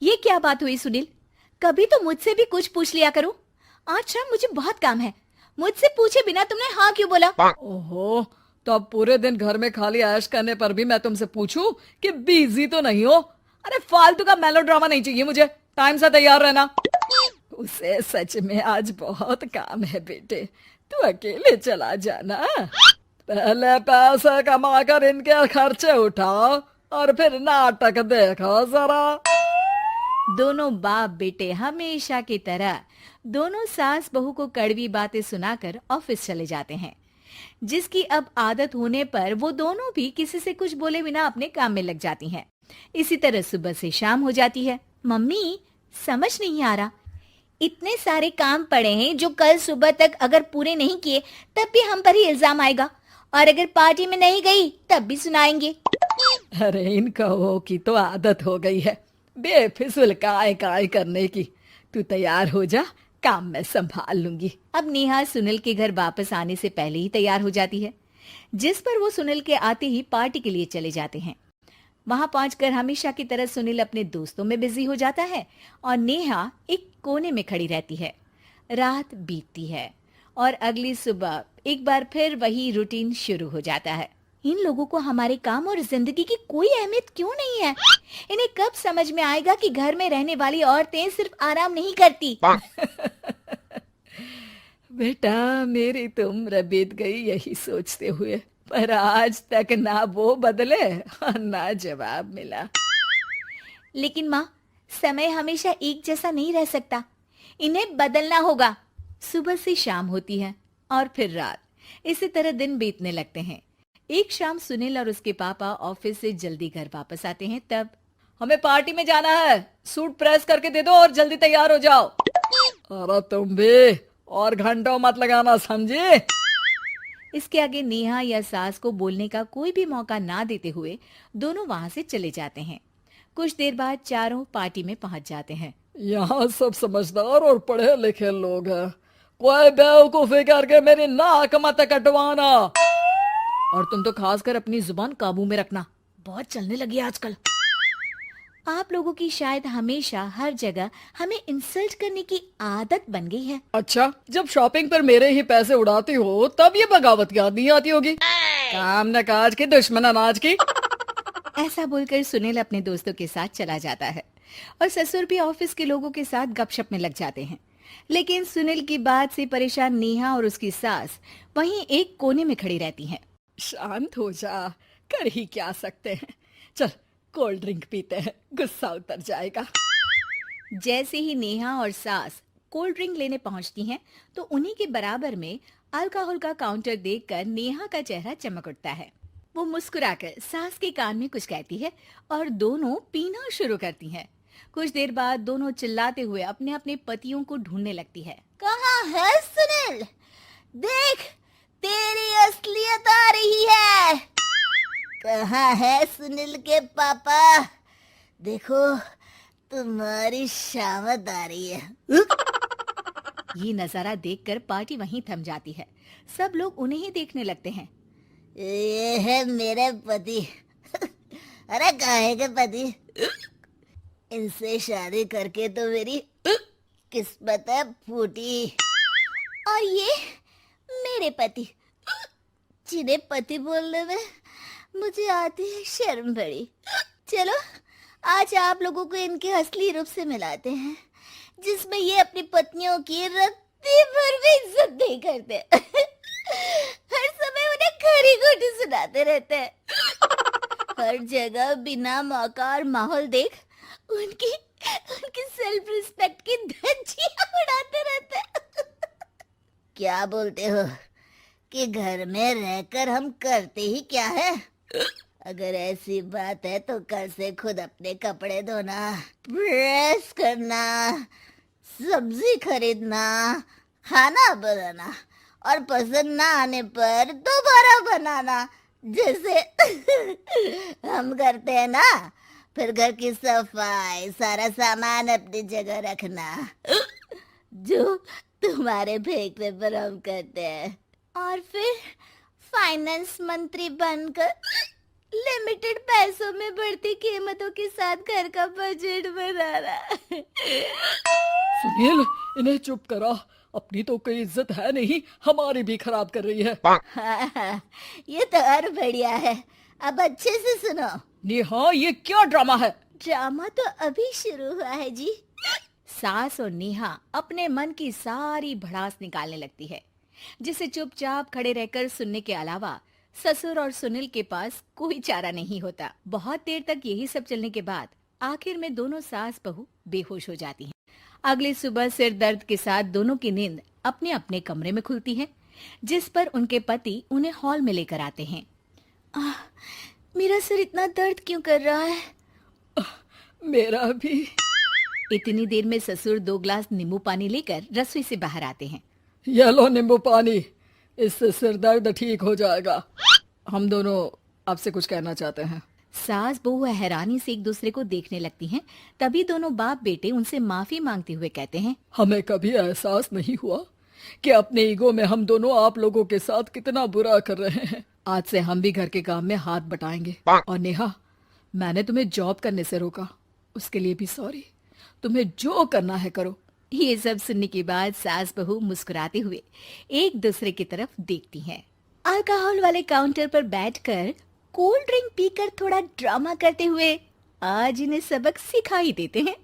ये क्या बात हुई सुनील? कभी तो मुझसे भी कुछ पूछ लिया करो। आज शाम मुझे बहुत काम है। मुझसे पूछे बिना तुमने हाँ क्यों बोला? ओहो, तो अब पूरे दिन घर में खाली ऐश करने पर भी मैं तुमसे पूछूं कि बिजी तो नहीं हो? अरे फालतू का मेलोड्रामा नहीं चाहिए मुझे। टाइम से तैयार रहना। उसे सच में आज बहुत काम है बेटे, तू अकेले चला जाना। पहले पैसे कमाकर इनके खर्चे उठाओ और फिर नाटक देखो जरा। दोनों बाप बेटे हमेशा की तरह दोनों सास बहू को कड़वी बातें सुनाकर ऑफिस चले जाते हैं, जिसकी अब आदत होने पर वो दोनों भी किसी से कुछ बोले बिना अपने काम में लग जाती हैं। इसी तरह सुबह से शाम हो जाती है। मम्मी, समझ नहीं आ रहा, इतने सारे काम पड़े हैं जो कल सुबह तक अगर पूरे नहीं किए तब भी हम पर ही इल्जाम आएगा, और अगर पार्टी में नहीं गई तब भी सुनाएंगे। अरे इन कहो की तो आदत हो गई है बेफिजुल काय काय करने की। तू तैयार हो जा, काम मैं संभाल लूंगी। अब नेहा सुनील के घर वापस आने से पहले ही तैयार हो जाती है, जिस पर वो सुनील के आते ही पार्टी के लिए चले जाते हैं। वहां पहुंचकर हमेशा की तरह सुनील अपने दोस्तों में बिजी हो जाता है और नेहा एक कोने में खड़ी रहती है। रात बीतती है और अगली सुबह एक बार फिर वही रूटीन शुरू हो जाता है। इन लोगों को हमारे काम और जिंदगी की कोई अहमियत क्यों नहीं है? इन्हें कब समझ में आएगा कि घर में रहने वाली औरतें सिर्फ आराम नहीं करती। बेटा मेरी तो उम्र बीत गई यही सोचते हुए, पर आज तक ना वो बदले और ना जवाब मिला। लेकिन माँ, समय हमेशा एक जैसा नहीं रह सकता, इन्हें बदलना होगा। सुबह से शाम होती है और फिर रात। इसी तरह दिन बीतने लगते हैं। एक शाम सुनील और उसके पापा ऑफिस से जल्दी घर वापस आते हैं। तब हमें पार्टी में जाना है, सूट प्रेस करके दे दो और जल्दी तैयार हो जाओ। अरे तुम भी और घंटों मत लगाना, समझे? इसके आगे नेहा या सास को बोलने का कोई भी मौका ना देते हुए दोनों वहां से चले जाते हैं। कुछ देर बाद चारों पार्टी में पहुंच जाते हैं। यहाँ सब समझदार और पढ़े लिखे लोग हैं, कोई बेवकूफी करके मेरी नाक मत कटवाना। और तुम तो खासकर अपनी जुबान काबू में रखना, बहुत चलने लगी है आजकल। आप लोगों की शायद हमेशा हर जगह हमें इंसल्ट करने की आदत बन गई है। अच्छा, जब शॉपिंग पर मेरे ही पैसे उड़ाती हो तब ये बगावत याद नहीं आती होगी। काम न काज की, दुश्मन अनाज की। ऐसा बोलकर सुनील अपने दोस्तों के साथ चला जाता है और ससुर भी ऑफिस के लोगों के साथ गपशप में लग जाते हैं। लेकिन सुनील की बात से परेशान नेहा और उसकी सास वहीं एक कोने में खड़ी रहती हैं। शांत हो जा, कर ही क्या सकते हैं। चल कोल्ड ड्रिंक पीते हैं, गुस्सा उतर जाएगा। जैसे ही नेहा और सास कोल्ड ड्रिंक लेने पहुंचती हैं, तो उन्हीं के बराबर में अल्कोहल का काउंटर देखकर नेहा का चेहरा चमक उठता है। वो मुस्कुराकर सास के कान में कुछ कहती है और दोनों पीना शुरू करती हैं। कुछ देर बाद दोनों चिल्लाते हुए अपने अपने पतियों को ढूंढने लगती है। कहाँ है सुनील? देख, तेरी असलियत आ रही है। कहाँ है सुनील के पापा? देखो, तुम्हारी शामत आ रही है। ये नजारा देखकर पार्टी वहीं थम जाती है। सब लोग उन्हें ही देखने लगते हैं। ये है मेरे पति। अरे काहे के पति? इनसे शादी करके तो मेरी किस्मत है फूटी। और ये मेरे पति, जिन्हें पति बोलने में मुझे आती है शर्म बड़ी। चलो आज आप लोगों को इनके असली रूप से मिलाते हैं, जिसमें ये अपनी पत्नियों की रत्ती भर भी इज्जत नहीं करते। हर समय उन्हें खरी खोटी सुनाते रहते हैं। हर जगह बिना मौका और माहौल देख उनकी उनकी सेल्फ रिस्पेक्ट की धज्जियां उड़ाते रहते हैं। क्या बोलते हो कि घर में रहकर हम करते ही क्या है? अगर ऐसी बात है तो कल से खुद अपने कपड़े धोना, प्रेस करना, सब्जी खरीदना, खाना बनाना और पसंद ना आने पर दोबारा बनाना, जैसे हम करते हैं ना। फिर घर की सफाई, सारा सामान अपनी जगह रखना, जो तुम्हारे फेंकने पर हम करते हैं। और फिर फाइनेंस मंत्री बनकर लिमिटेड पैसों में बढ़ती कीमतों के साथ घर का बजट बनाना। सुनील, इन्हें चुप करा। अपनी तो कोई इज्जत है नहीं, हमारी भी खराब कर रही है। हाँ, ये तो और बढ़िया है। अब अच्छे से सुनो। नेहा, ये क्या ड्रामा है? ड्रामा तो अभी शुरू हुआ है जी। सास और नेहा अपने मन की सारी भड़ास निकालने लगती है, जिसे चुपचाप खड़े रहकर सुनने के अलावा ससुर और सुनील के पास कोई चारा नहीं होता। बहुत देर तक यही सब चलने के बाद आखिर में दोनों सास बहू बेहोश हो जाती हैं। अगली सुबह सिर दर्द के साथ दोनों की नींद अपने अपने कमरे में खुलती है, जिस पर उनके पति उन्हें हॉल में लेकर आते हैं। मेरा सिर इतना दर्द क्यों कर रहा है? मेरा भी। इतनी देर में ससुर 2 गिलास नींबू पानी लेकर रसोई से बाहर आते हैं। ये लो नींबू पानी, इससे सिर दर्द ठीक हो जाएगा। हम दोनों आपसे कुछ कहना चाहते हैं। सास बहू हैरानी से एक दूसरे को देखने लगती हैं। तभी दोनों बाप बेटे उनसे माफी मांगते हुए कहते हैं, हमें कभी एहसास नहीं हुआ कि अपने ईगो में हम दोनों आप लोगों के साथ कितना बुरा कर रहे हैं। आज से हम भी घर के काम में हाथ बटाएंगे। और नेहा, मैंने तुम्हें जॉब करने से रोका, उसके लिए भी सॉरी। तुम्हें जो करना है करो। ये सब सुनने के बाद सास बहू मुस्कुराते हुए एक दूसरे की तरफ देखती हैं। अल्कोहल वाले काउंटर पर बैठकर कोल्ड ड्रिंक पीकर थोड़ा ड्रामा करते हुए आज इन्हें सबक सिखा ही देते हैं।